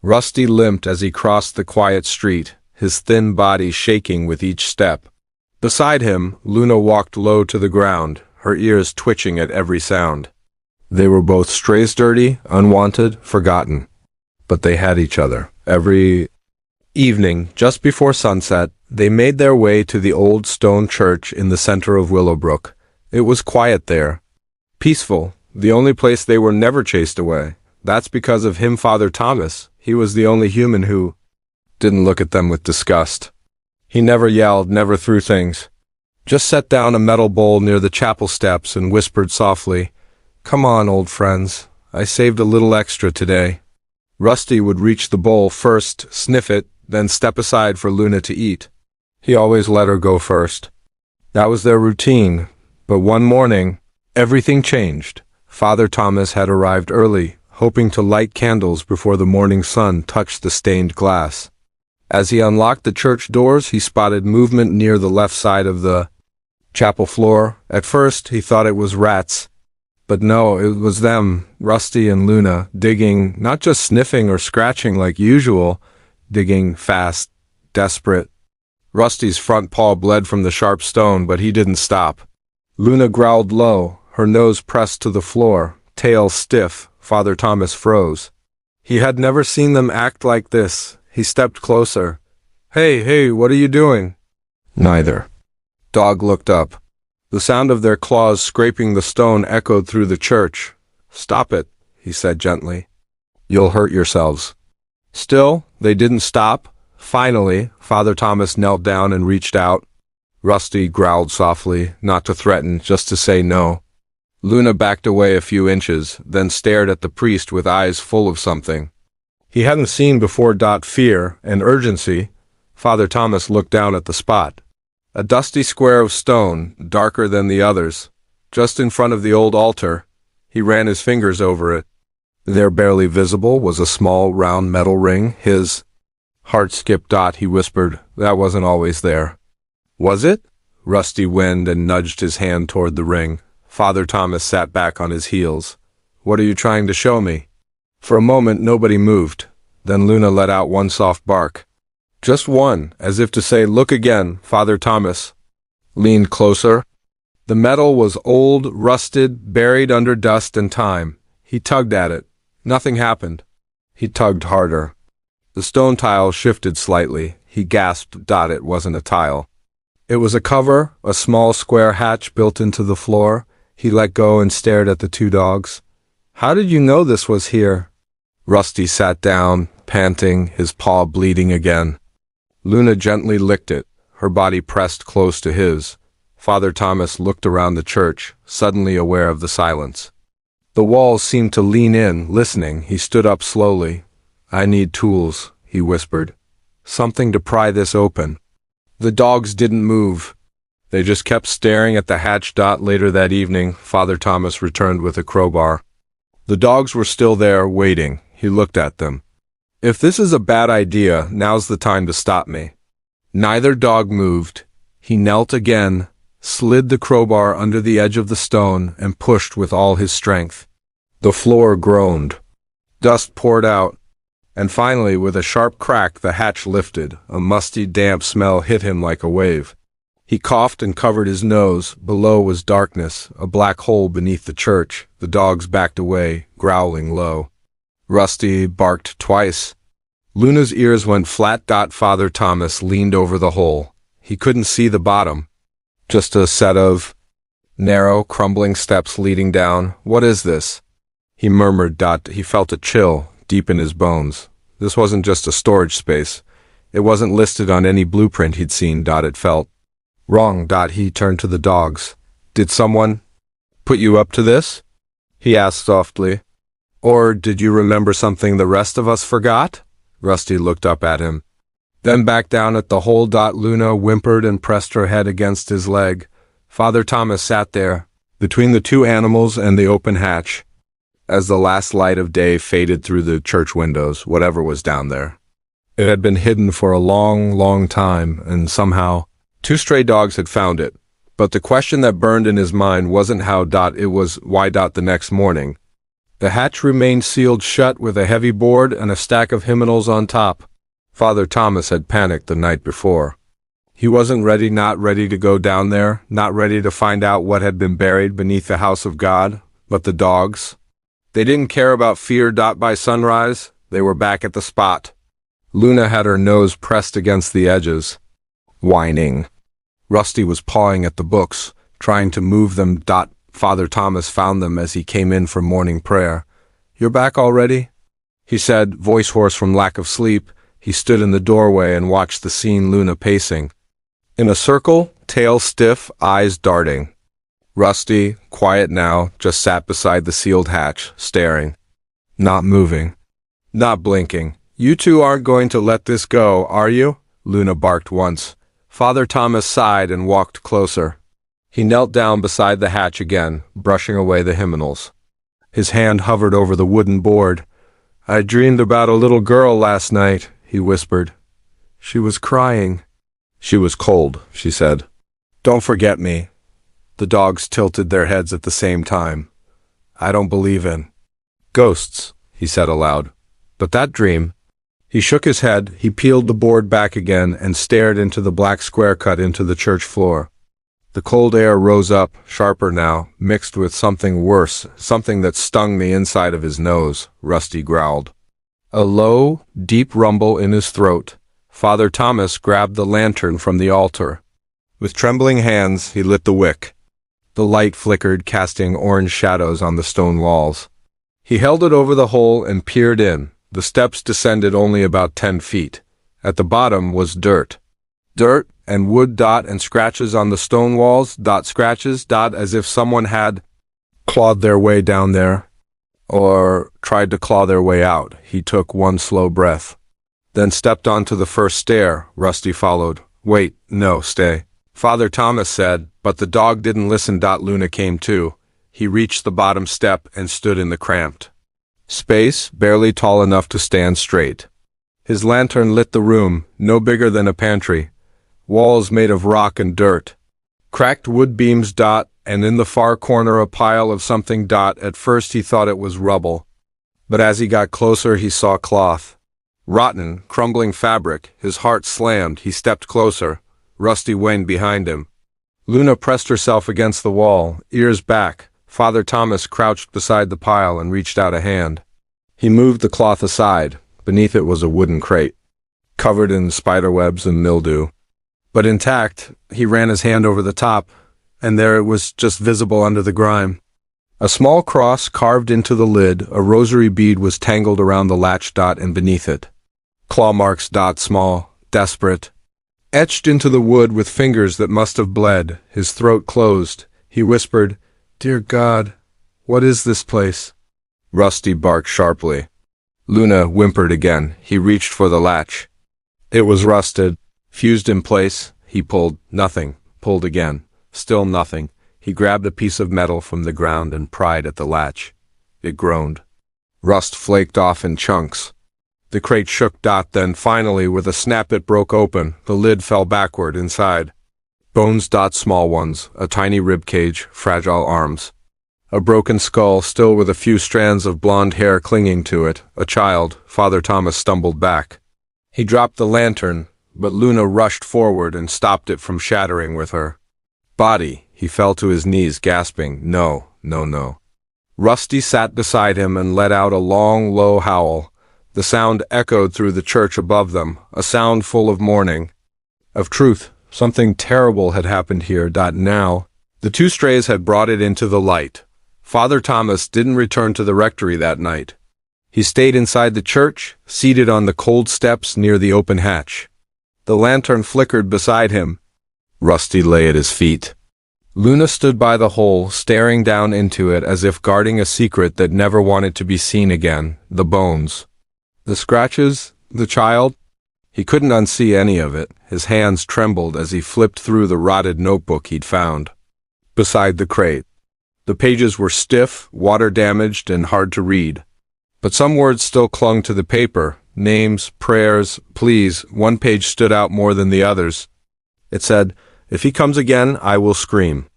Rusty limped as he crossed the quiet street, his thin body shaking with each step. Beside him, Luna walked low to the ground, her ears twitching at every sound. They were both strays, dirty, unwanted, forgotten. But they had each other. Every evening, just before sunset, they made their way to the old stone church in the center of Willowbrook. It was quiet there. Peaceful, the only place they were never chased away. That's because of him, Father Thomas. He was the only human who didn't look at them with disgust. He never yelled, never threw things. Just set down a metal bowl near the chapel steps and whispered softly, "Come on, old friends. I saved a little extra today." Rusty would reach the bowl first, sniff it, then step aside for Luna to eat. He always let her go first. That was their routine, but one morning, everything changed. Father Thomas had arrived early, hoping to light candles before the morning sun touched the stained glass. As he unlocked the church doors, he spotted movement near the left side of the chapel floor. At first, he thought it was rats. But no, it was them, Rusty and Luna, digging, not just sniffing or scratching like usual, digging fast, desperate. Rusty's front paw bled from the sharp stone, but he didn't stop. Luna growled low, her nose pressed to the floor, tail stiff. Father Thomas froze. He had never seen them act like this. He stepped closer. Hey, what are you doing?" "Neither." Dog looked up. The sound of their claws scraping the stone echoed through the church. "Stop it," he said gently. "You'll hurt yourselves." Still, they didn't stop. Finally, Father Thomas knelt down and reached out. Rusty growled softly, not to threaten, just to say no. Luna backed away a few inches, then stared at the priest with eyes full of something he hadn't seen before. Fear and urgency. Father Thomas looked down at the spot. A dusty square of stone, darker than the others, just in front of the old altar. He ran his fingers over it. There, barely visible, was a small, round metal ring. His heart skipped. He whispered, "That wasn't always there." "Was it?" Rusty winced and nudged his hand toward the ring. Father Thomas sat back on his heels. "What are you trying to show me?" For a moment, nobody moved. Then Luna let out one soft bark. Just one, as if to say, "Look again." Father Thomas leaned closer. The metal was old, rusted, buried under dust and time. He tugged at it. Nothing happened. He tugged harder. The stone tile shifted slightly. He gasped. It wasn't a tile. It was a cover, a small square hatch built into the floor. He let go and stared at the two dogs. "How did you know this was here?" Rusty sat down, panting, his paw bleeding again. Luna gently licked it, her body pressed close to his. Father Thomas looked around the church, suddenly aware of the silence. The walls seemed to lean in, listening. He stood up slowly. "I need tools," he whispered. "Something to pry this open." The dogs didn't move. They just kept staring at the hatch. Later that evening, Father Thomas returned with a crowbar. The dogs were still there, waiting. He looked at them. "If this is a bad idea, now's the time to stop me." Neither dog moved. He knelt again, slid the crowbar under the edge of the stone, and pushed with all his strength. The floor groaned. Dust poured out. And finally, with a sharp crack, the hatch lifted. A musty, damp smell hit him like a wave. He coughed and covered his nose. Below was darkness, a black hole beneath the church. The dogs backed away, growling low. Rusty barked twice. Luna's ears went flat. Father Thomas leaned over the hole. He couldn't see the bottom. Just a set of narrow, crumbling steps leading down. "What is this?" he murmured. He felt a chill deep in his bones. This wasn't just a storage space. It wasn't listed on any blueprint he'd seen. It felt wrong. He turned to the dogs. "Did someone put you up to this?" he asked softly. "Or did you remember something the rest of us forgot?" Rusty looked up at him, then back down at the hole. Luna whimpered and pressed her head against his leg. Father Thomas sat there, between the two animals and the open hatch. As the last light of day faded through the church windows, whatever was down there, it had been hidden for a long, long time, and somehow, two stray dogs had found it. But the question that burned in his mind wasn't how. It was why. The next morning, The hatch remained sealed shut with a heavy board and a stack of hymnals on top. Father Thomas had panicked the night before. He wasn't not ready to go down there, not ready to find out what had been buried beneath the house of God, but the dogs. They didn't care about fear. By sunrise, they were back at the spot. Luna had her nose pressed against the edges, whining. Rusty was pawing at the books, trying to move them. Father Thomas found them as he came in for morning prayer. "You're back already?" he said, voice hoarse from lack of sleep. He stood in the doorway and watched the scene. Luna pacing in a circle, tail stiff, eyes darting. Rusty, quiet now, just sat beside the sealed hatch, staring. Not moving. Not blinking. "You two aren't going to let this go, are you?" Luna barked once. Father Thomas sighed and walked closer. He knelt down beside the hatch again, brushing away the hymnals. His hand hovered over the wooden board. "I dreamed about a little girl last night," he whispered. "She was crying." "She was cold," she said. "Don't forget me." The dogs tilted their heads at the same time. "I don't believe in ghosts," he said aloud. "But that dream—" He shook his head, he peeled the board back again and stared into the black square cut into the church floor. The cold air rose up, sharper now, mixed with something worse, something that stung the inside of his nose. Rusty growled. A low, deep rumble in his throat. Father Thomas grabbed the lantern from the altar. With trembling hands, he lit the wick. The light flickered, casting orange shadows on the stone walls. He held it over the hole and peered in. The steps descended only about 10 feet. At the bottom was dirt. Dirt and wood. And scratches on the stone walls. Scratches. As if someone had clawed their way down there. Or tried to claw their way out. He took one slow breath. Then stepped onto the first stair. Rusty followed. "Wait, no, stay," Father Thomas said, but the dog didn't listen. Luna came too. He reached the bottom step and stood in the cramped space, barely tall enough to stand straight. His lantern lit the room, no bigger than a pantry. Walls made of rock and dirt. Cracked wood beams. And in the far corner a pile of something. At first he thought it was rubble. But as he got closer he saw cloth. Rotten, crumbling fabric. His heart slammed. He stepped closer. Rusty whined behind him. Luna pressed herself against the wall, ears back. Father Thomas crouched beside the pile and reached out a hand. He moved the cloth aside. Beneath it was a wooden crate, covered in spiderwebs and mildew. But intact. He ran his hand over the top, and there it was, just visible under the grime. A small cross carved into the lid. A rosary bead was tangled around the latch. And beneath it, claw marks. Small, desperate, etched into the wood with fingers that must have bled. His throat closed. He whispered, "Dear God, what is this place?" Rusty barked sharply. Luna whimpered again. He reached for the latch. It was rusted, fused in place. He pulled. Nothing. Pulled again. Still nothing. He grabbed a piece of metal from the ground and pried at the latch. It groaned. Rust flaked off in chunks. The crate shook. Then finally, with a snap, it broke open. The lid fell backward inside. Bones. Small ones. A tiny rib cage. Fragile arms. A broken skull, still with a few strands of blonde hair clinging to it. A child. Father Thomas stumbled back. He dropped the lantern, but Luna rushed forward and stopped it from shattering with her body. He fell to his knees, gasping, "No, no, no." Rusty sat beside him and let out a long, low howl. The sound echoed through the church above them, a sound full of mourning, of truth. Something terrible had happened here. Now, the two strays had brought it into the light. Father Thomas didn't return to the rectory that night. He stayed inside the church, seated on the cold steps near the open hatch. The lantern flickered beside him. Rusty lay at his feet. Luna stood by the hole, staring down into it as if guarding a secret that never wanted to be seen again. The bones, the scratches, the child. He couldn't unsee any of it. His hands trembled as he flipped through the rotted notebook he'd found beside the crate. The pages were stiff, water-damaged, and hard to read. But some words still clung to the paper. Names, prayers, pleas. One page stood out more than the others. It said, "If he comes again, I will scream.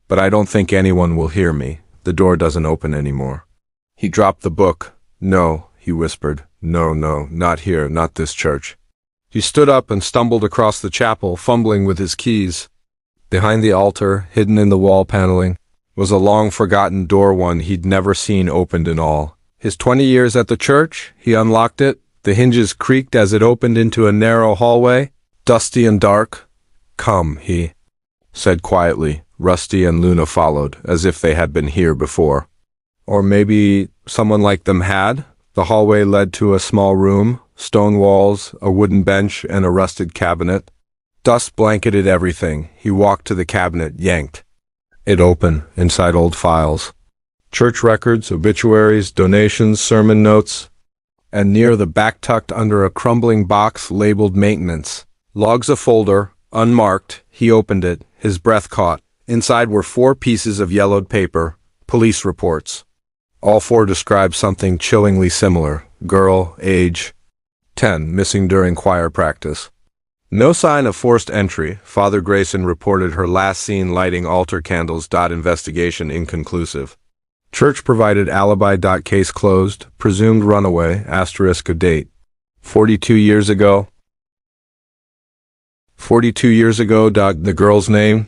But I don't think anyone will hear me. The door doesn't open anymore." He dropped the book. "No," he whispered. "No, no, not here, not this church." He stood up and stumbled across the chapel, fumbling with his keys. Behind the altar, hidden in the wall paneling, was a long-forgotten door, one he'd never seen opened in all his 20 years at the church. He unlocked it. The hinges creaked as it opened into a narrow hallway, dusty and dark. "Come," he said quietly. Rusty and Luna followed, as if they had been here before. Or maybe someone like them had. The hallway led to a small room, stone walls, a wooden bench, and a rusted cabinet. Dust blanketed everything. He walked to the cabinet, yanked it open. Inside, old files. Church records, obituaries, donations, sermon notes. And near the back, tucked under a crumbling box labeled maintenance. Logs, a folder, unmarked. He opened it, his breath caught. Inside were 4 pieces of yellowed paper, police reports. All 4 described something chillingly similar. Girl, age 10, missing during choir practice. No sign of forced entry. Father Grayson reported her last seen lighting altar candles. Investigation inconclusive. Church provided alibi. Case closed. Presumed runaway. *A date. 42 years ago. 42 years ago. The girl's name?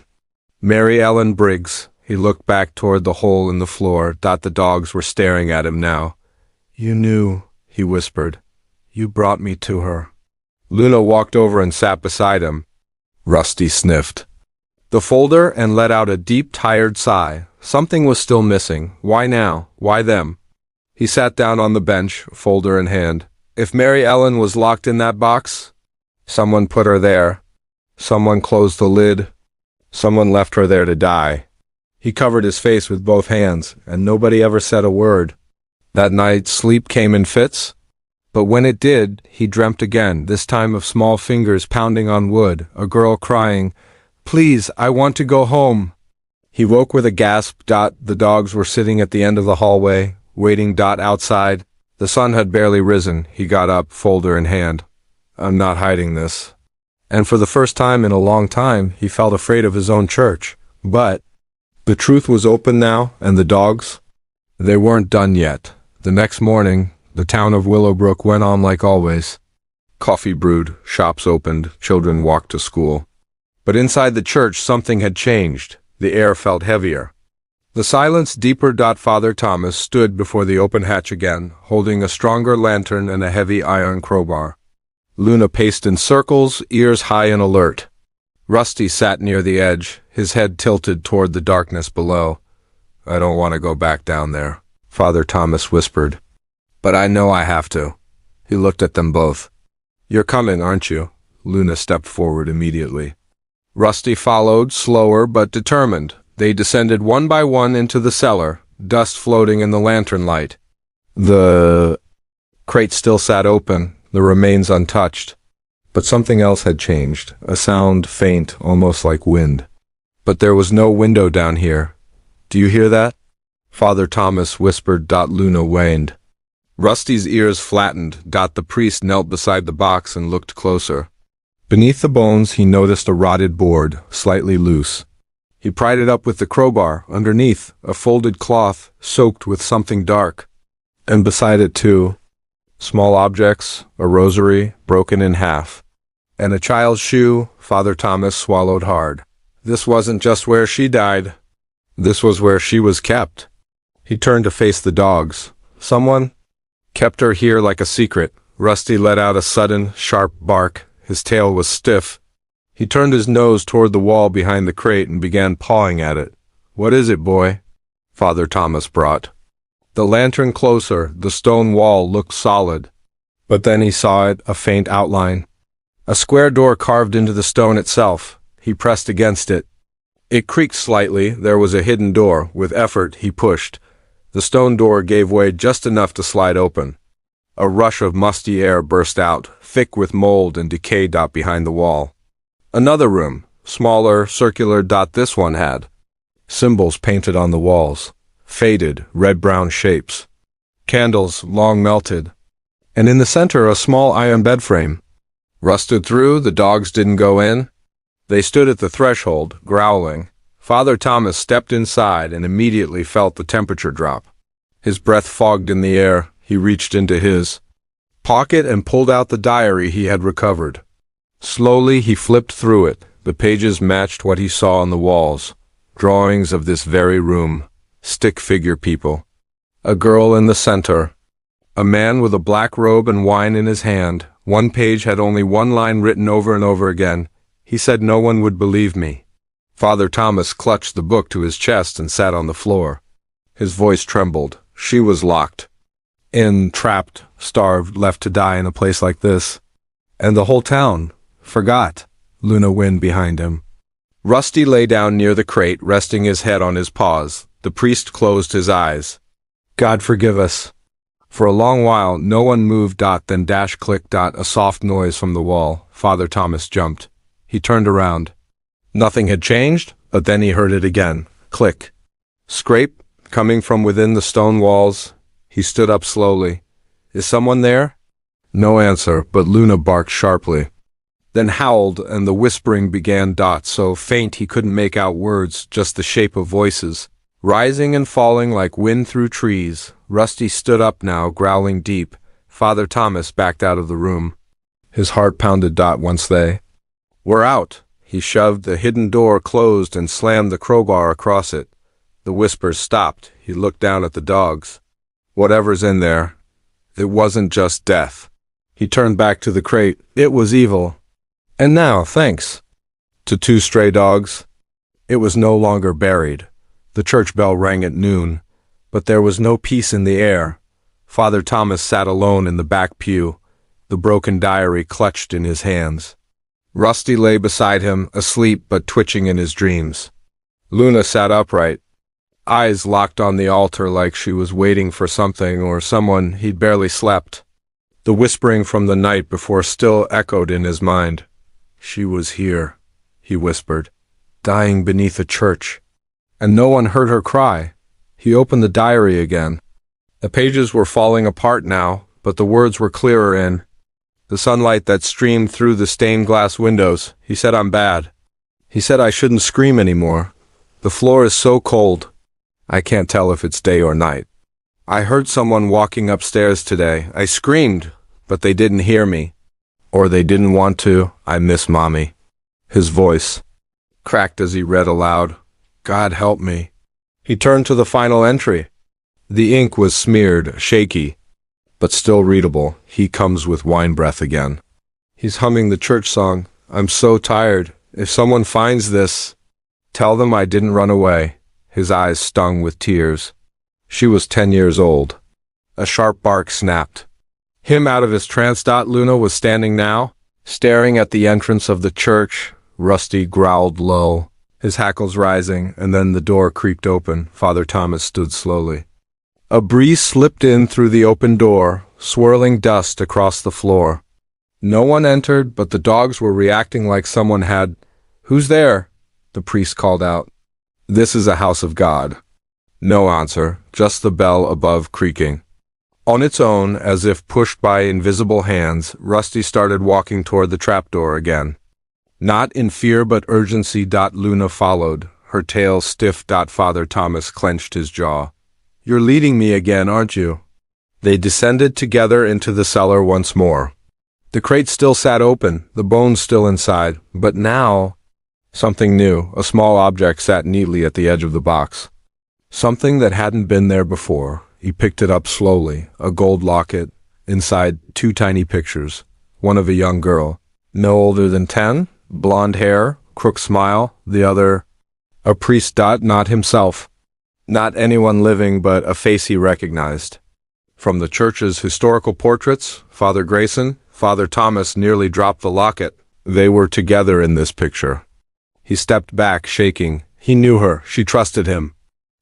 Mary Ellen Briggs. He looked back toward the hole in the floor. The dogs were staring at him now. "You knew," he whispered. "You brought me to her." Luna walked over and sat beside him. Rusty sniffed the folder and let out a deep, tired sigh. Something was still missing. Why now? Why them? He sat down on the bench, folder in hand. If Mary Ellen was locked in that box, someone put her there. Someone closed the lid. Someone left her there to die. He covered his face with both hands, and nobody ever said a word. That night, sleep came in fits. But when it did, he dreamt again, this time of small fingers pounding on wood, a girl crying, "Please, I want to go home." He woke with a gasp. The dogs were sitting at the end of the hallway, waiting. Outside. The sun had barely risen. He got up, folder in hand. "I'm not hiding this." And for the first time in a long time, he felt afraid of his own church. But the truth was open now, and the dogs? They weren't done yet. The next morning, the town of Willowbrook went on like always. Coffee brewed, shops opened, children walked to school. But inside the church, something had changed. The air felt heavier. The silence deeper. Father Thomas stood before the open hatch again, holding a stronger lantern and a heavy iron crowbar. Luna paced in circles, ears high and alert. Rusty sat near the edge, his head tilted toward the darkness below. "I don't want to go back down there," Father Thomas whispered. "But I know I have to." He looked at them both. "You're coming, aren't you?" Luna stepped forward immediately. Rusty followed, slower but determined. They descended one by one into the cellar, dust floating in the lantern light. The crate still sat open, the remains untouched. But something else had changed, a sound faint, almost like wind. "But there was no window down here. Do you hear that?" Father Thomas whispered. Luna waned. Rusty's ears flattened. The priest knelt beside the box and looked closer. Beneath the bones he noticed a rotted board, slightly loose. He pried it up with the crowbar. Underneath, a folded cloth, soaked with something dark. And beside it too, small objects, a rosary, broken in half. And a child's shoe. Father Thomas swallowed hard. This wasn't just where she died. This was where she was kept. He turned to face the dogs. Someone kept her here like a secret. Rusty let out a sudden, sharp bark. His tail was stiff. He turned his nose toward the wall behind the crate and began pawing at it. "What is it, boy?" Father Thomas brought the lantern closer. The stone wall looked solid. But then he saw it, a faint outline. A square door carved into the stone itself. He pressed against it. It creaked slightly. There was a hidden door. With effort, he pushed. The stone door gave way just enough to slide open. A rush of musty air burst out, thick with mold and decay. Behind the wall. Another room, smaller, circular. This one had symbols painted on the walls, faded, red-brown shapes. Candles, long melted. And in the center, a small iron bed frame. Rusted through, the dogs didn't go in. They stood at the threshold, growling. Father Thomas stepped inside and immediately felt the temperature drop. His breath fogged in the air. He reached into his pocket and pulled out the diary he had recovered. Slowly he flipped through it. The pages matched what he saw on the walls. Drawings of this very room. Stick figure people. A girl in the center. A man with a black robe and wine in his hand. One page had only one line written over and over again. He said no one would believe me. Father Thomas clutched the book to his chest and sat on the floor. His voice trembled. She was locked in, trapped, starved, left to die in a place like this. And the whole town forgot. Luna whined behind him. Rusty lay down near the crate, resting his head on his paws. The priest closed his eyes. God forgive us. For a long while, no one moved. Then dash click. A soft noise from the wall. Father Thomas jumped. He turned around. Nothing had changed, but then he heard it again. Click. Scrape, coming from within the stone walls. He stood up slowly. Is someone there? No answer, but Luna barked sharply. Then howled, and the whispering began. So faint he couldn't make out words, just the shape of voices, rising and falling like wind through trees. Rusty stood up now, growling deep. Father Thomas backed out of the room. His heart pounded. Once they were out, he shoved the hidden door closed and slammed the crowbar across it. The whispers stopped. He looked down at the dogs. Whatever's in there, it wasn't just death. He turned back to the crate. It was evil. And now, thanks to 2 stray dogs, it was no longer buried. The church bell rang at noon, but there was no peace in the air. Father Thomas sat alone in the back pew, the broken diary clutched in his hands. Rusty lay beside him, asleep but twitching in his dreams. Luna sat upright, eyes locked on the altar like she was waiting for something or someone. He'd barely slept. The whispering from the night before still echoed in his mind. She was here, he whispered, dying beneath a church. And no one heard her cry. He opened the diary again. The pages were falling apart now, but the words were clearer in the sunlight that streamed through the stained glass windows. He said, I'm bad. He said I shouldn't scream anymore. The floor is so cold. I can't tell if it's day or night. I heard someone walking upstairs today. I screamed, but they didn't hear me. Or they didn't want to. I miss Mommy. His voice cracked as he read aloud. God help me. He turned to the final entry. The ink was smeared, shaky, but still readable. He comes with wine breath again. He's humming the church song. I'm so tired. If someone finds this, tell them I didn't run away. His eyes stung with tears. She was 10 years old. A sharp bark snapped him out of his trance. Luna was standing now, staring at the entrance of the church. Rusty growled low, his hackles rising, and then the door creaked open. Father Thomas stood slowly. A breeze slipped in through the open door, swirling dust across the floor. No one entered, but the dogs were reacting like someone had. Who's there? The priest called out. This is a house of God. No answer, just the bell above creaking. On its own, as if pushed by invisible hands, Rusty started walking toward the trapdoor again. Not in fear but urgency. Luna followed, her tail stiff. Father Thomas clenched his jaw. You're leading me again, aren't you? They descended together into the cellar once more. The crate still sat open, the bones still inside, but now something new. A small object sat neatly at the edge of the box. Something that hadn't been there before. He picked it up slowly, a gold locket, inside 2 tiny pictures, one of a young girl, no older than 10, blonde hair, crooked smile, the other a priest. Not himself. Not anyone living, but a face he recognized. From the church's historical portraits, Father Grayson, Father Thomas nearly dropped the locket. They were together in this picture. He stepped back, shaking. He knew her. She trusted him.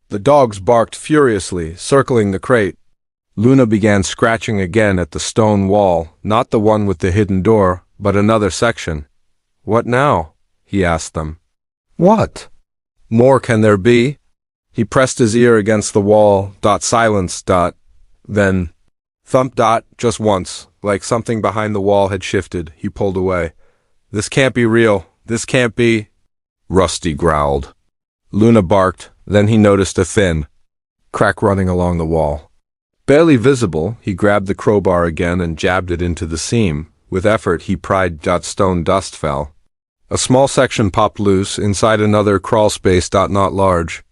The dogs barked furiously, circling the crate. Luna began scratching again at the stone wall, not the one with the hidden door, but another section. What now? He asked them. What more can there be? He pressed his ear against the wall. Silence. Then thump. Just once, like something behind the wall had shifted. He pulled away. This can't be real. This can't be. Rusty growled. Luna barked. Then he noticed a thin crack running along the wall. Barely visible, he grabbed the crowbar again and jabbed it into the seam. With effort, he pried. Stone dust fell. A small section popped loose inside another crawl space. Not large.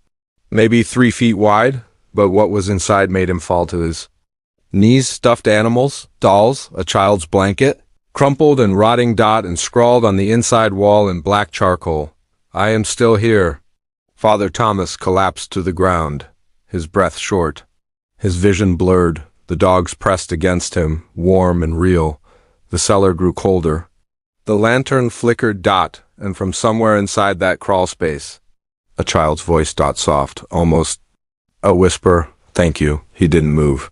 Maybe 3 feet wide, but what was inside made him fall to his knees. Stuffed animals, dolls, a child's blanket, crumpled and rotting. And scrawled on the inside wall in black charcoal, "I am still here." Father Thomas collapsed to the ground, his breath short. His vision blurred, the dogs pressed against him, warm and real. The cellar grew colder. The lantern flickered. And from somewhere inside that crawl space, a child's voice. Soft, almost a whisper, "Thank you." He didn't move.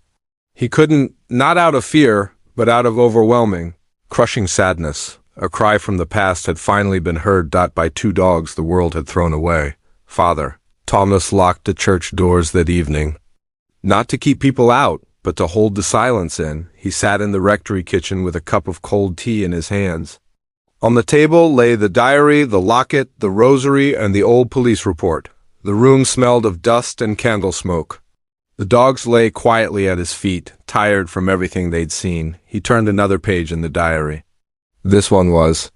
He couldn't, not out of fear, but out of overwhelming, crushing sadness. A cry from the past had finally been heard. By 2 dogs the world had thrown away. Father Thomas locked the church doors that evening. Not to keep people out, but to hold the silence in. He sat in the rectory kitchen with a cup of cold tea in his hands. On the table lay the diary, the locket, the rosary, and the old police report. The room smelled of dust and candle smoke. The dogs lay quietly at his feet, tired from everything they'd seen. He turned another page in the diary. This one was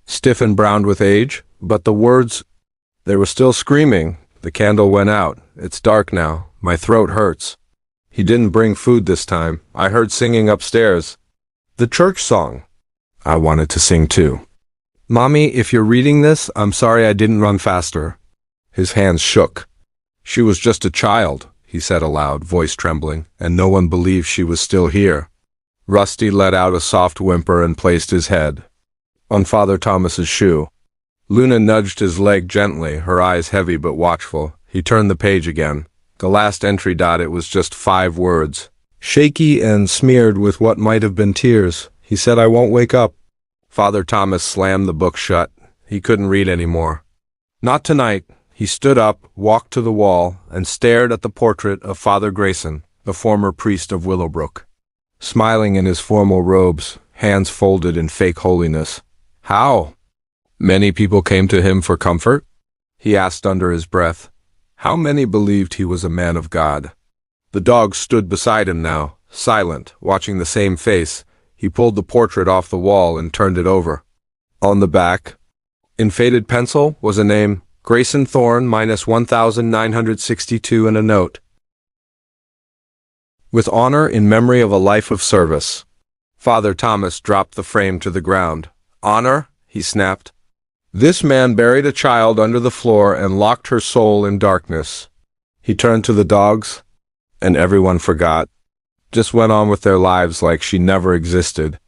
stiff and browned with age, but the words, they were still screaming. The candle went out. It's dark now. My throat hurts. He didn't bring food this time. I heard singing upstairs. The church song. I wanted to sing too. Mommy, if you're reading this, I'm sorry I didn't run faster. His hands shook. She was just a child, he said aloud, voice trembling, and no one believed she was still here. Rusty let out a soft whimper and placed his head on Father Thomas's shoe. Luna nudged his leg gently, her eyes heavy but watchful. He turned the page again. The last entry. It was just 5 words. Shaky and smeared with what might have been tears. He said, "I won't wake up." Father Thomas slammed the book shut. He couldn't read anymore. Not tonight. He stood up, walked to the wall, and stared at the portrait of Father Grayson, the former priest of Willowbrook. Smiling in his formal robes, hands folded in fake holiness. How? Many people came to him for comfort? He asked under his breath. How many believed he was a man of God? The dogs stood beside him now, silent, watching the same face. He pulled the portrait off the wall and turned it over. On the back, in faded pencil, was a name, Grayson Thorne, -1962, and a note. With honor in memory of a life of service. Father Thomas dropped the frame to the ground. Honor? He snapped. This man buried a child under the floor and locked her soul in darkness. He turned to the dogs, and everyone forgot. Just went on with their lives like she never existed.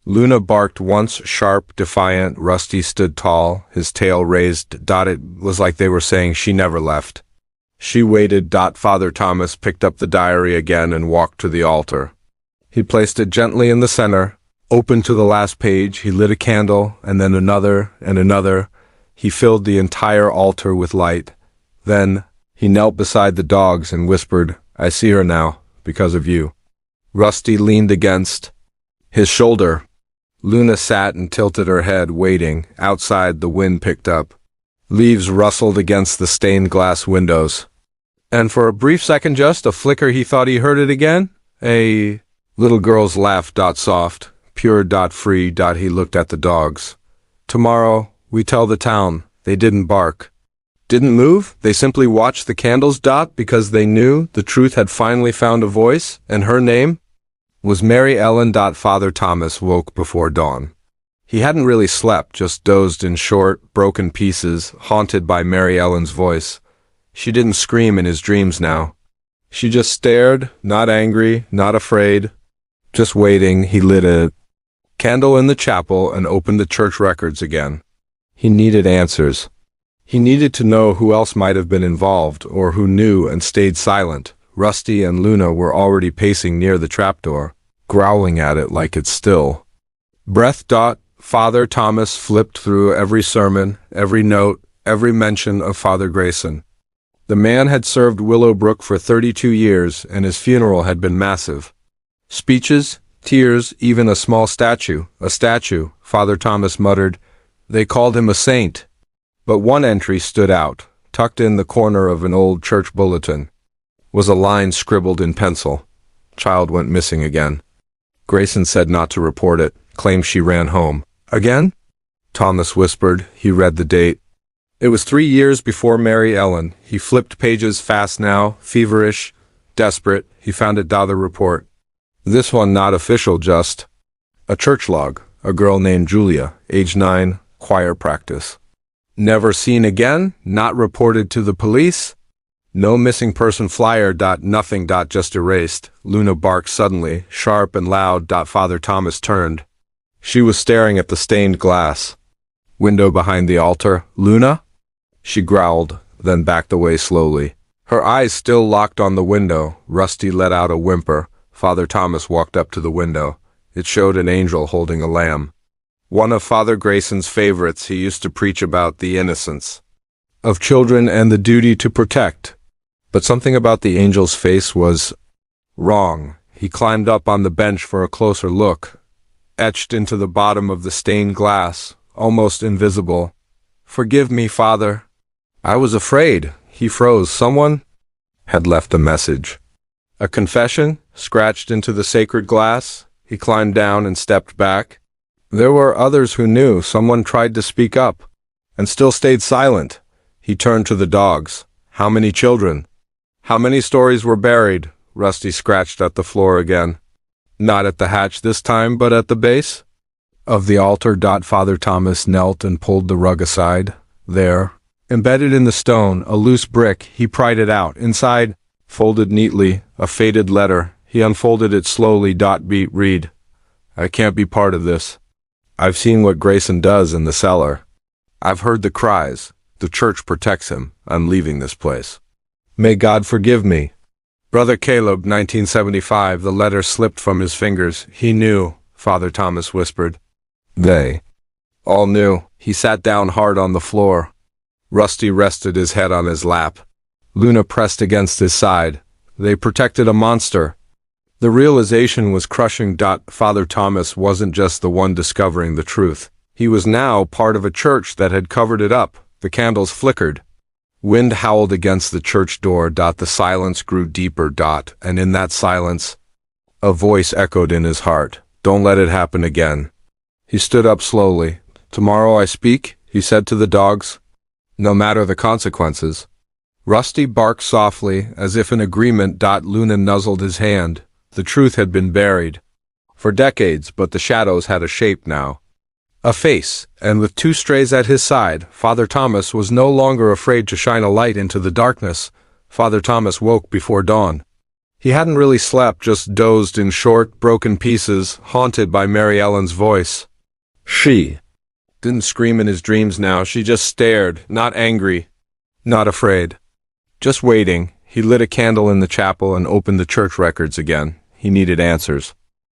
Luna barked once, sharp, defiant. Rusty stood tall, his tail raised. It was like they were saying she never left. She waited. Father Thomas picked up the diary again and walked to the altar. He placed it gently in the center. Open to the last page, he lit a candle, and then another and another. He filled the entire altar with light. Then he knelt beside the dogs and whispered, I see her now, because of you. Rusty leaned against his shoulder. Luna sat and tilted her head, waiting. Outside, the wind picked up. Leaves rustled against the stained glass windows. And for a brief second, just a flicker, he thought he heard it again. A little girl's laugh. Soft. Pure. Free. He looked at the dogs. Tomorrow, we tell the town. They didn't bark. Didn't move. They simply watched the candles. Because they knew the truth had finally found a voice, and her name was Mary Ellen. Father Thomas woke before dawn. He hadn't really slept, just dozed in short, broken pieces, haunted by Mary Ellen's voice. She didn't scream in his dreams now. She just stared, not angry, not afraid, just waiting. He lit a candle in the chapel and opened the church records again. He needed answers. He needed to know who else might have been involved, or who knew and stayed silent. Rusty and Luna were already pacing near the trapdoor, growling at it like it's still. Breath. Father Thomas flipped through every sermon, every note, every mention of Father Grayson. The man had served Willowbrook for 32 years, and his funeral had been massive. Speeches, tears, even a small statue. A statue, Father Thomas muttered. They called him a saint. But one entry stood out. Tucked in the corner of an old church bulletin was a line scribbled in pencil. Child went missing again. Grayson said not to report it, claimed she ran home. Again? Thomas whispered. He read the date. It was 3 years before Mary Ellen. He flipped pages fast now, feverish, desperate. He found another report. This one not official, just a church log. A girl named Julia, age 9, choir practice. Never seen again, not reported to the police. No missing person flyer. Nothing. Just erased. Luna barked suddenly, sharp and loud. Father Thomas turned. She was staring at the stained glass window behind the altar. Luna? She growled, then backed away slowly. Her eyes still locked on the window. Rusty let out a whimper. Father Thomas walked up to the window. It showed an angel holding a lamb. One of Father Grayson's favorites. He used to preach about the innocence of children and the duty to protect. But something about the angel's face was wrong. He climbed up on the bench for a closer look. Etched into the bottom of the stained glass, almost invisible. Forgive me, Father. I was afraid. He froze. Someone had left a message. A confession, scratched into the sacred glass. He climbed down and stepped back. There were others who knew. Someone tried to speak up, and still stayed silent. He turned to the dogs. How many children? How many stories were buried? Rusty scratched at the floor again. Not at the hatch this time, but at the base of the altar. Father Thomas knelt and pulled the rug aside. There, embedded in the stone, a loose brick. He pried it out. Inside, folded neatly, a faded letter. He unfolded it slowly. Read. I can't be part of this. I've seen what Grayson does in the cellar. I've heard the cries. The church protects him. I'm leaving this place. May God forgive me. Brother Caleb, 1975. The letter slipped from his fingers. He knew, Father Thomas whispered. They all knew. He sat down hard on the floor. Rusty rested his head on his lap. Luna pressed against his side. They protected a monster. The realization was crushing. Father Thomas wasn't just the one discovering the truth. He was now part of a church that had covered it up. The candles flickered. Wind howled against the church door. The silence grew deeper. And in that silence, a voice echoed in his heart. Don't let it happen again. He stood up slowly. Tomorrow I speak, he said to the dogs. No matter the consequences. Rusty barked softly, as if in agreement. Luna nuzzled his hand. The truth had been buried for decades, but the shadows had a shape now. A face, and with 2 strays at his side, Father Thomas was no longer afraid to shine a light into the darkness. Father Thomas woke before dawn. He hadn't really slept, just dozed in short, broken pieces, haunted by Mary Ellen's voice. She didn't scream in his dreams now. She just stared, not angry, not afraid. Just waiting. He lit a candle in the chapel and opened the church records again. He needed answers.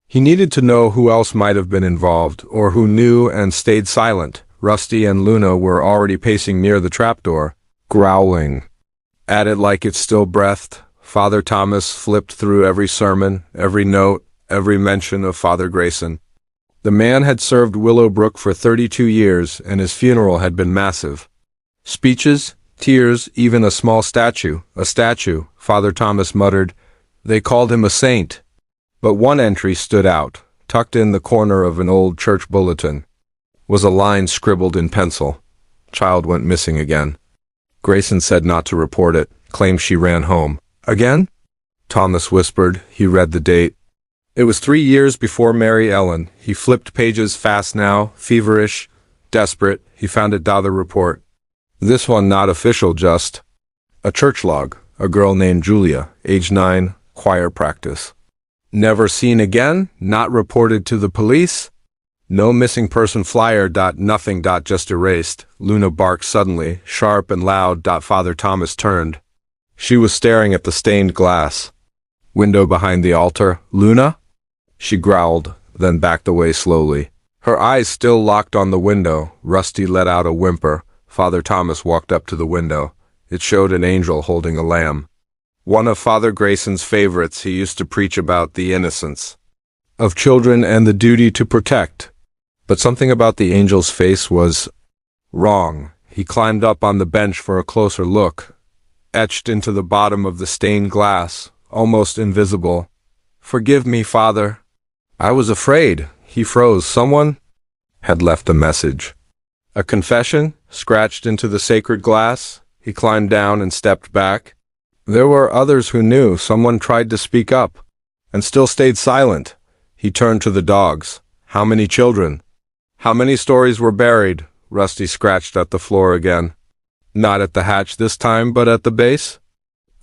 He needed to know who else might have been involved, or who knew and stayed silent. Rusty and Luna were already pacing near the trapdoor, growling at it like it still breathed. Father Thomas flipped through every sermon, every note, every mention of Father Grayson. The man had served Willowbrook for 32 years, and his funeral had been massive. Speeches, tears, even a small statue. A statue, Father Thomas muttered. They called him a saint. But one entry stood out. Tucked in the corner of an old church bulletin was a line scribbled in pencil. Child went missing again. Grayson said not to report it, claimed she ran home. Again? Thomas whispered. He read the date. It was 3 years before Mary Ellen. He flipped pages fast now, feverish, desperate. He found another report. This one not official, just a church log. A girl named Julia, age 9, choir practice. Never seen again, not reported to the police. No missing person flyer. Nothing. Just erased. Luna barked suddenly, sharp and loud. Father Thomas turned. She was staring at the stained glass window behind the altar. Luna? She growled, then backed away slowly. Her eyes still locked on the window. Rusty let out a whimper. Father Thomas walked up to the window. It showed an angel holding a lamb. One of Father Grayson's favorites. He used to preach about the innocence of children and the duty to protect. But something about the angel's face was wrong. He climbed up on the bench for a closer look. Etched into the bottom of the stained glass, almost invisible. Forgive me, Father. I was afraid. He froze. Someone had left a message. A confession scratched into the sacred glass. He climbed down and stepped back. There were others who knew. Someone tried to speak up and still stayed silent. He turned to the dogs. How many children? How many stories were buried? Rusty scratched at the floor again. Not at the hatch this time, but at the base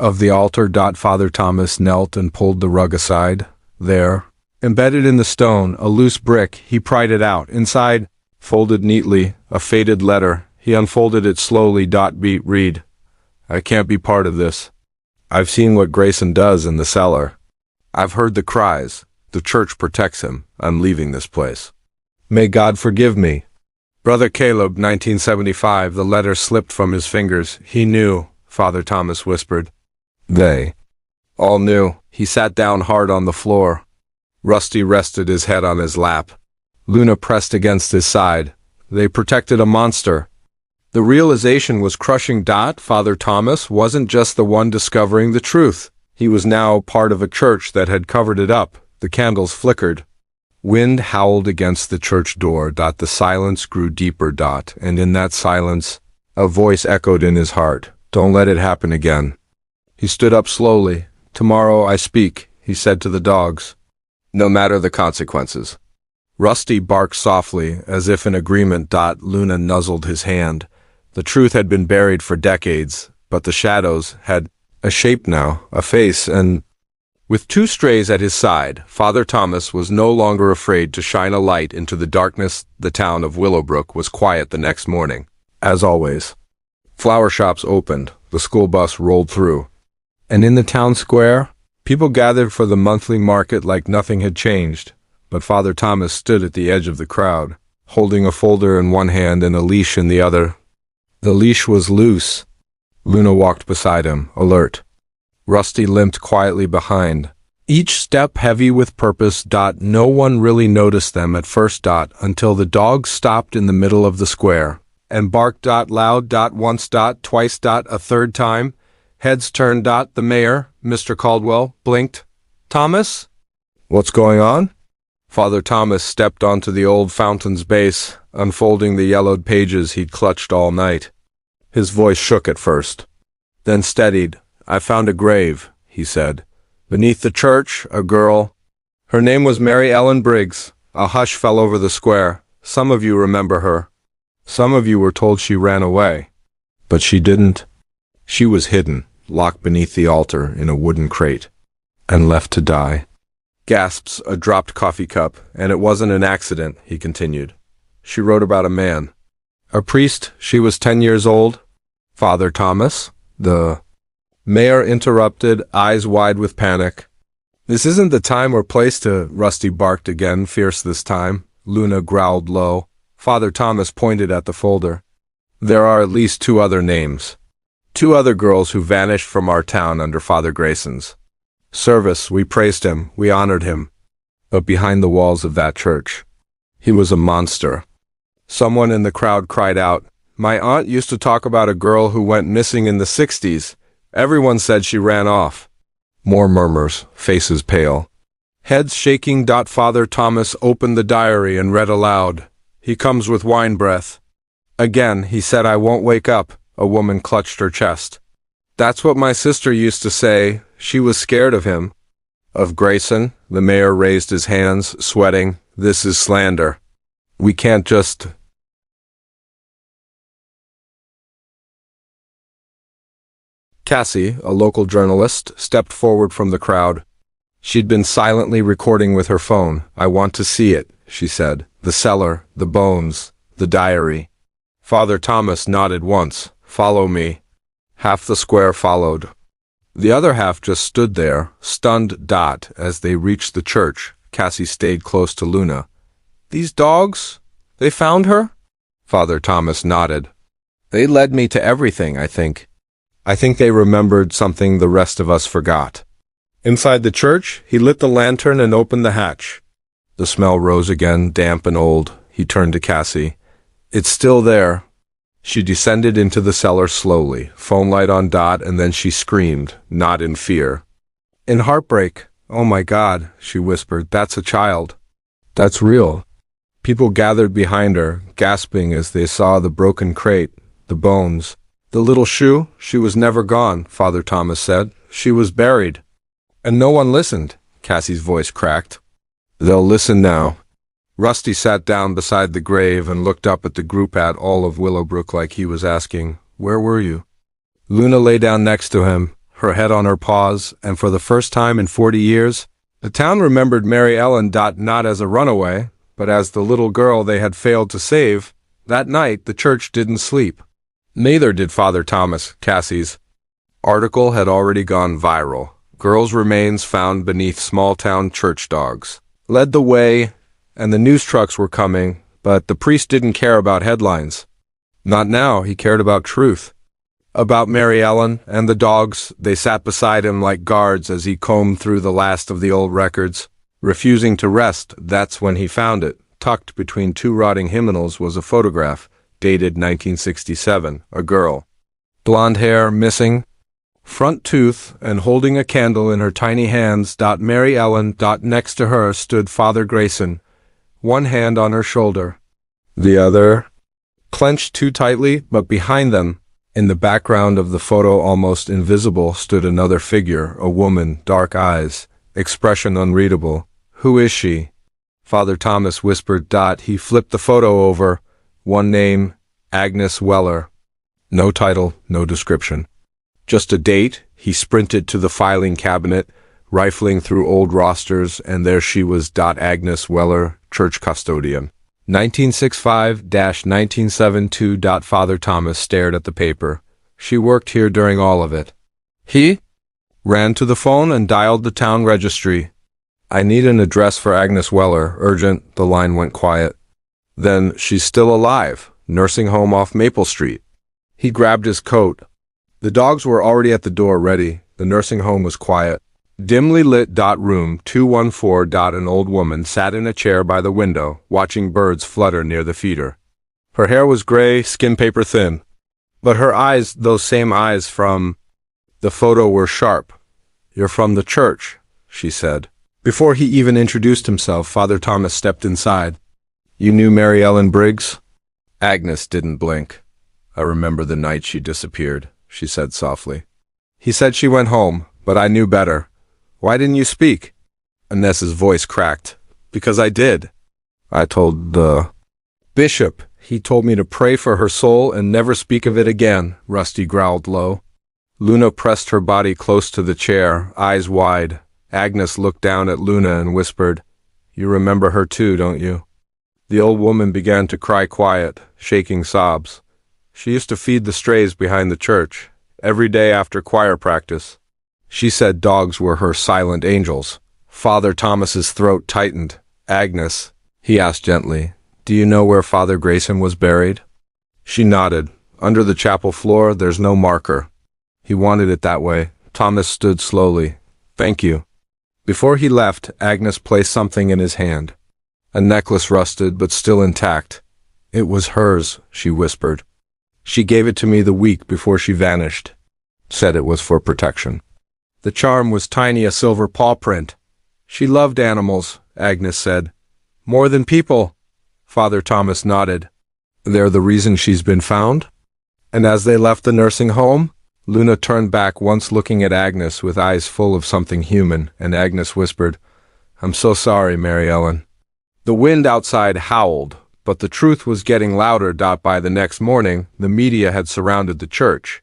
of the altar. Father Thomas knelt and pulled the rug aside. There, embedded in the stone, a loose brick. He pried it out. Inside, folded neatly, a faded letter. He unfolded it slowly. Read. I can't be part of this. I've seen what Grayson does in the cellar. I've heard the cries. The church protects him. I'm leaving this place. May God forgive me. Brother Caleb, 1975. The letter slipped from his fingers. He knew, Father Thomas whispered. They all knew. He sat down hard on the floor. Rusty rested his head on his lap. Luna pressed against his side. They protected a monster. The realization was crushing. Father Thomas wasn't just the one discovering the truth. He was now part of a church that had covered it up. The candles flickered. Wind howled against the church door. The silence grew deeper. And in that silence, a voice echoed in his heart. Don't let it happen again. He stood up slowly. Tomorrow I speak, he said to the dogs. No matter the consequences. Rusty barked softly, as if in agreement. Luna nuzzled his hand. The truth had been buried for decades, but the shadows had a shape now, a face, and with two strays at his side, Father Thomas was no longer afraid to shine a light into the darkness. The town of Willowbrook was quiet the next morning, as always. Flower shops opened, the school bus rolled through, and in the town square, people gathered for the monthly market like nothing had changed. But Father Thomas stood at the edge of the crowd, holding a folder in one hand and a leash in the other. The leash was loose. Luna walked beside him, alert. Rusty limped quietly behind, each step heavy with purpose. No one really noticed them at first. Until the dogs stopped in the middle of the square and barked. Loud. Once. Twice. A third time. Heads turned. The mayor, Mr. Caldwell, blinked. Thomas? What's going on? Father Thomas stepped onto the old fountain's base, unfolding the yellowed pages he'd clutched all night. His voice shook at first, then steadied. I found a grave, he said. Beneath the church, a girl. Her name was Mary Ellen Briggs. A hush fell over the square. Some of you remember her. Some of you were told she ran away. But she didn't. She was hidden, locked beneath the altar in a wooden crate, and left to die. Gasps, a dropped coffee cup, and it wasn't an accident, he continued. She wrote about a man. A priest. She was 10 years old. Father Thomas? The mayor interrupted, eyes wide with panic. This isn't the time or place to... Rusty barked again, fierce this time. Luna growled low. Father Thomas pointed at the folder. There are at least 2 other names. 2 other girls who vanished from our town under Father Grayson's service. We praised him, we honored him. But behind the walls of that church, he was a monster. Someone in the crowd cried out, My aunt used to talk about a girl who went missing in the 60s. Everyone said she ran off. More murmurs, faces pale. Heads shaking. Father Thomas opened the diary and read aloud. He comes with wine breath. Again, he said, I won't wake up. A woman clutched her chest. That's what my sister used to say. She was scared of him. Of Grayson? The mayor raised his hands, sweating. This is slander. We can't just... Cassie, a local journalist, stepped forward from the crowd. She'd been silently recording with her phone. I want to see it, she said. The cellar, the bones, the diary. Father Thomas nodded once. Follow me. Half the square followed. The other half just stood there, stunned. As they reached the church, Cassie stayed close to Luna. These dogs? They found her? Father Thomas nodded. They led me to everything, I think. I think they remembered something the rest of us forgot. Inside the church, he lit the lantern and opened the hatch. The smell rose again, damp and old. He turned to Cassie. It's still there. She descended into the cellar slowly, phone light on. And then she screamed, not in fear. In heartbreak. "Oh my God," she whispered, "that's a child. That's real." People gathered behind her, gasping as they saw the broken crate, the bones. "The little shoe? She was never gone," Father Thomas said. "She was buried." And no one listened. Cassie's voice cracked. "They'll listen now." Rusty sat down beside the grave and looked up at the group at all of Willowbrook like he was asking, "Where were you?" Luna lay down next to him, her head on her paws, and for the first time in 40 years, the town remembered Mary Ellen not as a runaway, but as the little girl they had failed to save. That night, the church didn't sleep. Neither did Father Thomas. Cassie's article had already gone viral. Girls' remains found beneath small-town church dogs led the way, and the news trucks were coming, but the priest didn't care about headlines. Not now, he cared about truth. About Mary Ellen and the dogs. They sat beside him like guards as he combed through the last of the old records. Refusing to rest, that's when he found it. Tucked between two rotting hymnals was a photograph, dated 1967, a girl. Blonde hair, missing, front tooth, and holding a candle in her tiny hands. Mary Ellen. Next to her stood Father Grayson, one hand on her shoulder, the other clenched too tightly, but behind them, in the background of the photo almost invisible, stood another figure, a woman, dark eyes, expression unreadable. "Who is she?" Father Thomas whispered. He flipped the photo over. One name, Agnes Weller. No title, no description. Just a date. He sprinted to the filing cabinet, rifling through old rosters, and there she was. Agnes Weller, church custodian. 1965-1972. Father Thomas stared at the paper. She worked here during all of it. He ran to the phone and dialed the town registry. "I need an address for Agnes Weller, urgent." The line went quiet. "Then she's still alive, nursing home off Maple Street." He grabbed his coat. The dogs were already at the door, ready. The nursing home was quiet. Dimly lit. Room 214. An old woman sat in a chair by the window, watching birds flutter near the feeder. Her hair was gray, skin paper thin. But her eyes, those same eyes from the photo, were sharp. "You're from the church," she said. Before he even introduced himself, Father Thomas stepped inside. "You knew Mary Ellen Briggs?" Agnes didn't blink. "I remember the night she disappeared," she said softly. "He said she went home, but I knew better." "Why didn't you speak?" Inez's voice cracked. "Because I did. I told the bishop. He told me to pray for her soul and never speak of it again," Rusty growled low. Luna pressed her body close to the chair, eyes wide. Agnes looked down at Luna and whispered, "You remember her too, don't you?" The old woman began to cry quiet, shaking sobs. She used to feed the strays behind the church, every day after choir practice. She said dogs were her silent angels. Father Thomas's throat tightened. "Agnes," he asked gently, "do you know where Father Grayson was buried?" She nodded. "Under the chapel floor, there's no marker. He wanted it that way." Thomas stood slowly. "Thank you." Before he left, Agnes placed something in his hand. A necklace, rusted but still intact. "It was hers," she whispered. "She gave it to me the week before she vanished. Said it was for protection." The charm was tiny, a silver paw print. "She loved animals," Agnes said. "More than people." Father Thomas nodded. "They're the reason she's been found?" And as they left the nursing home, Luna turned back, once looking at Agnes with eyes full of something human, and Agnes whispered, "I'm so sorry, Mary Ellen." The wind outside howled, but the truth was getting louder. By the next morning, the media had surrounded the church.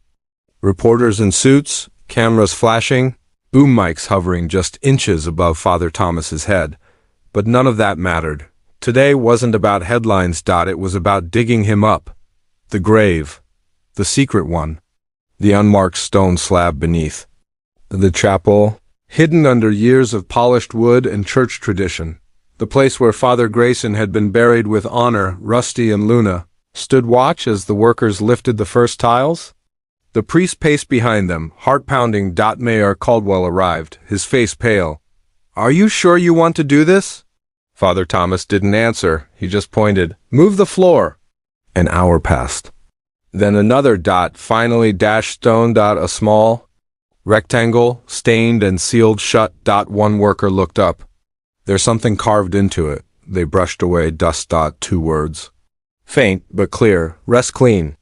Reporters in suits, cameras flashing, boom mics hovering just inches above Father Thomas's head. But none of that mattered. Today wasn't about headlines. It was about digging him up. The grave. The secret one. The unmarked stone slab beneath. The chapel, hidden under years of polished wood and church tradition. The place where Father Grayson had been buried with honor. Rusty and Luna stood watch as the workers lifted the first tiles. The priest paced behind them, heart pounding. Mayor Caldwell arrived, his face pale. "Are you sure you want to do this?" Father Thomas didn't answer. He just pointed. "Move the floor." An hour passed. Then another. Finally, stone. A small Rectangle, stained and sealed shut. One worker looked up. There's something carved into it. They brushed away dust. 2 words. Faint, but clear. Rest clean.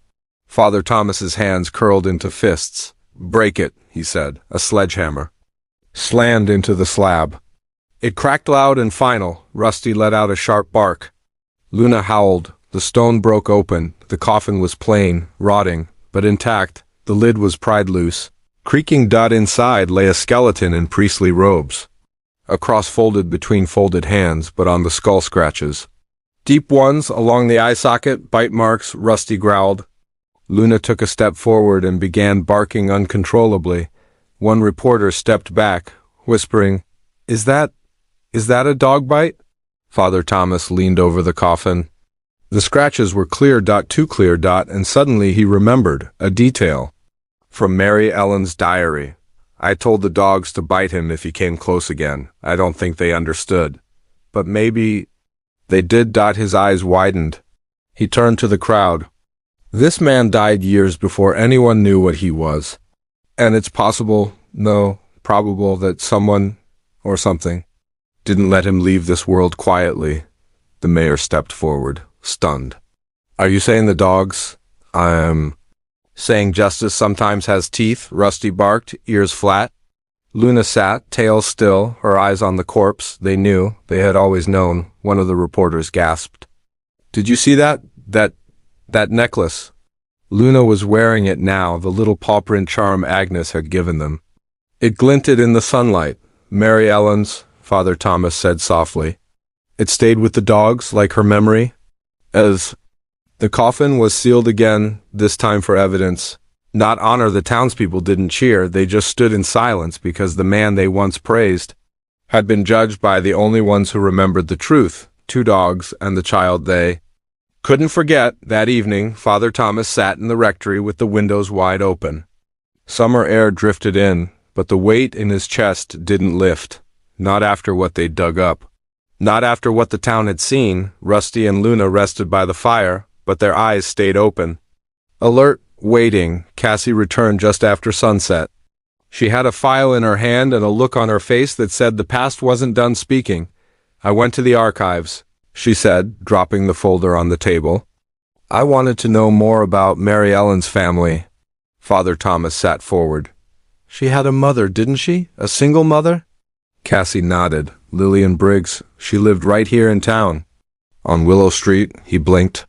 Father Thomas's hands curled into fists. Break it, he said. A sledgehammer. Slammed into the slab. It cracked loud and final. Rusty let out a sharp bark. Luna howled. The stone broke open. The coffin was plain, rotting, but intact. The lid was pried loose. Creaking. Inside lay a skeleton in priestly robes. A cross folded between folded hands, but on the skull scratches. Deep ones along the eye socket, bite marks. Rusty growled. Luna took a step forward and began barking uncontrollably. One reporter stepped back, whispering, Is that a dog bite? Father Thomas leaned over the coffin. The scratches were clear. Too clear. And suddenly he remembered a detail. From Mary Ellen's diary. I told the dogs to bite him if he came close again. I don't think they understood. But maybe they did. His eyes widened. He turned to the crowd. This man died years before anyone knew what he was. And it's possible, no, probable that someone or something didn't let him leave this world quietly. The mayor stepped forward, stunned. Are you saying the dogs? I'm saying justice sometimes has teeth, Rusty barked, ears flat. Luna sat, tail still, her eyes on the corpse. They knew, they had always known. One of the reporters gasped. Did you see that necklace? Luna was wearing it now, the little paw-print charm Agnes had given them. It glinted in the sunlight. Mary Ellen's, Father Thomas said softly. It stayed with the dogs, like her memory. As the coffin was sealed again, this time for evidence. Not honor. The townspeople didn't cheer, they just stood in silence because the man they once praised had been judged by the only ones who remembered the truth, 2 dogs and the child they couldn't forget. That evening, Father Thomas sat in the rectory with the windows wide open. Summer air drifted in, but the weight in his chest didn't lift. Not after what they'd dug up. Not after what the town had seen. Rusty and Luna rested by the fire, but their eyes stayed open. Alert, waiting. Cassie returned just after sunset. She had a file in her hand and a look on her face that said the past wasn't done speaking. I went to the archives, she said, dropping the folder on the table. I wanted to know more about Mary Ellen's family. Father Thomas sat forward. She had a mother, didn't she? A single mother? Cassie nodded. Lillian Briggs. She lived right here in town. On Willow Street, he blinked.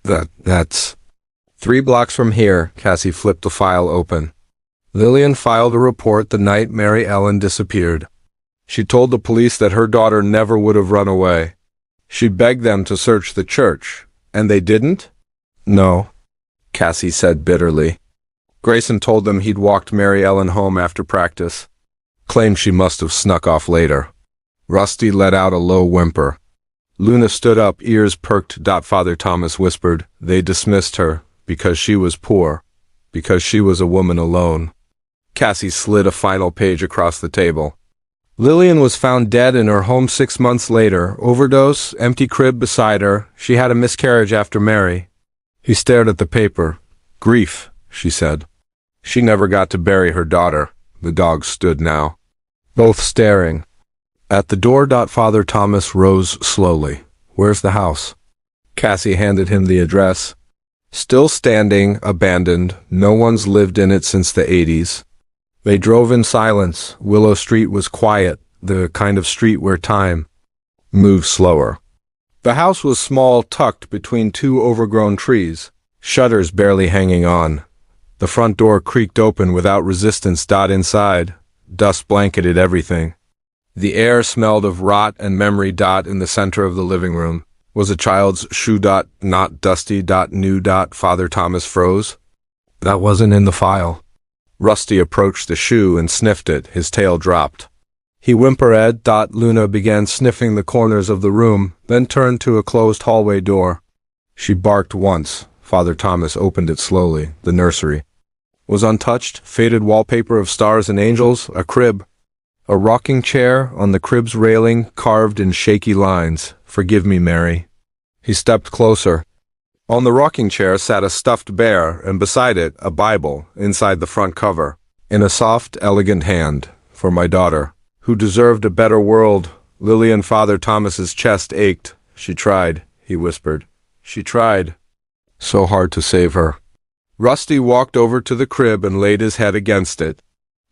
That's 3 blocks from here. Cassie flipped the file open. Lillian filed a report the night Mary Ellen disappeared. She told the police that her daughter never would have run away. She begged them to search the church. And they didn't? No, Cassie said bitterly. Grayson told them he'd walked Mary Ellen home after practice. Claimed she must have snuck off later. Rusty let out a low whimper. Luna stood up, ears perked. Father Thomas whispered. They dismissed her because she was poor, because she was a woman alone. Cassie slid a final page across the table. Lillian was found dead in her home 6 months later. Overdose, empty crib beside her. She had a miscarriage after Mary. He stared at the paper. Grief, she said. She never got to bury her daughter. The dogs stood now, both staring. At the door. Father Thomas rose slowly. Where's the house? Cassie handed him the address. Still standing, abandoned. No one's lived in it since the 80s. They drove in silence. Willow Street was quiet, the kind of street where time moves slower. The house was small, tucked between 2 overgrown trees, shutters barely hanging on. The front door creaked open without resistance. Inside, dust blanketed everything. The air smelled of rot and memory. In the center of the living room was a child's shoe. Not dusty. New. Father Thomas froze. That wasn't in the file. Rusty approached the shoe and sniffed it. His tail dropped. He whimpered. Luna began sniffing the corners of the room, then turned to a closed hallway door. She barked once. Father Thomas opened it slowly. The nursery was untouched, faded wallpaper of stars and angels, a crib. A rocking chair on the crib's railing, carved in shaky lines. Forgive me, Mary. He stepped closer. On the rocking chair sat a stuffed bear, and beside it, a Bible, inside the front cover. in a soft, elegant hand, for my daughter, who deserved a better world. Lillian Father Thomas's chest ached. She tried, he whispered. She tried. So hard to save her. Rusty walked over to the crib and laid his head against it.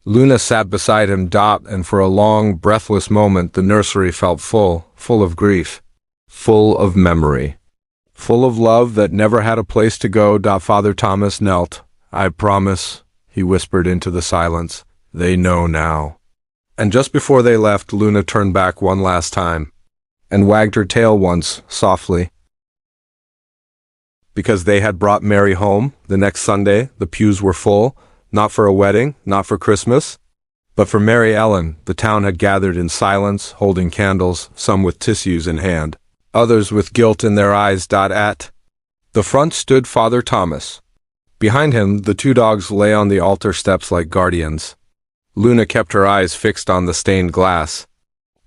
Luna sat beside him, and for a long, breathless moment the nursery felt full of grief, full of memory, full of love that never had a place to go. Father Thomas knelt. I promise, he whispered into the silence. They know now. And just before they left, Luna turned back one last time and wagged her tail once, softly. Because they had brought Mary home the next Sunday, the pews were full, not for a wedding, not for Christmas, but for Mary Ellen. The town had gathered in silence, holding candles, some with tissues in hand, others with guilt in their eyes. At the front stood Father Thomas. Behind him, the two dogs lay on the altar steps like guardians. Luna kept her eyes fixed on the stained glass.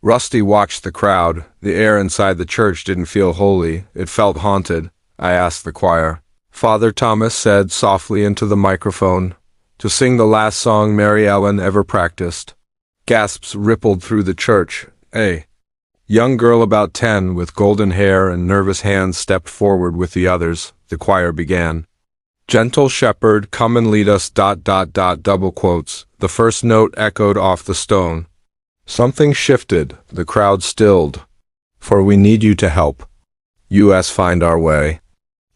Rusty watched the crowd. The air inside the church didn't feel holy, it felt haunted. I asked the choir. Father Thomas said softly into the microphone, to sing the last song Mary Ellen ever practiced. Gasps rippled through the church. A young girl about 10 with golden hair and nervous hands stepped forward with the others. The choir began. Gentle shepherd, come and lead us. Double quotes. The first note echoed off the stone. Something shifted. The crowd stilled. For we need you to help. U.S. find our way.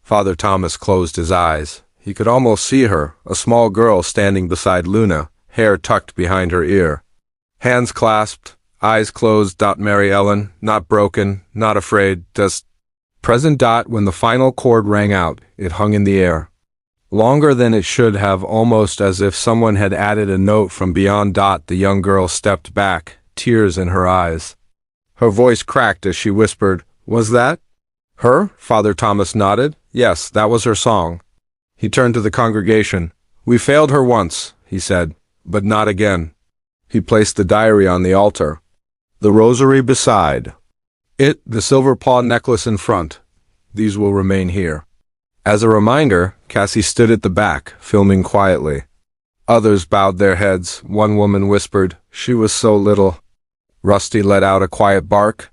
Father Thomas closed his eyes. He could almost see her, a small girl standing beside Luna, hair tucked behind her ear. Hands clasped, eyes closed. Mary Ellen, not broken, not afraid, just present. When the final chord rang out, it hung in the air. Longer than it should have, almost as if someone had added a note from beyond. The young girl stepped back, tears in her eyes. Her voice cracked as she whispered, "Was that her?" Father Thomas nodded. Yes, that was her song. He turned to the congregation. We failed her once, he said, but not again. He placed the diary on the altar. The rosary beside it, the silver paw necklace in front. These will remain here. As a reminder, Cassie stood at the back, filming quietly. Others bowed their heads. One woman whispered, "She was so little." Rusty let out a quiet bark.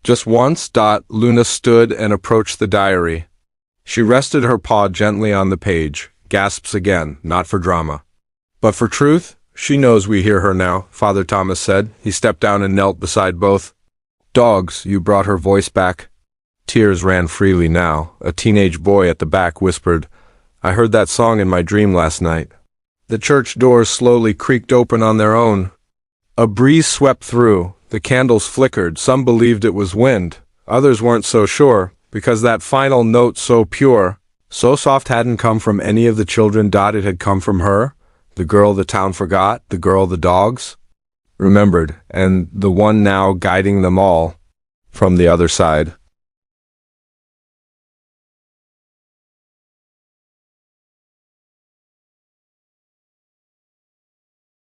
Just once. Luna stood and approached the diary. She rested her paw gently on the page. Gasps again, not for drama, but for truth. She knows we hear her now, Father Thomas said. He stepped down and knelt beside both dogs. You brought her voice back. Tears ran freely now. A teenage boy at the back whispered, I heard that song in my dream last night. The church doors slowly creaked open on their own. A breeze swept through. The candles flickered. Some believed it was wind. Others weren't so sure, because that final note, so pure, so soft, hadn't come from any of the children. It had come from her, the girl the town forgot, the girl the dogs remembered, and the one now guiding them all from the other side.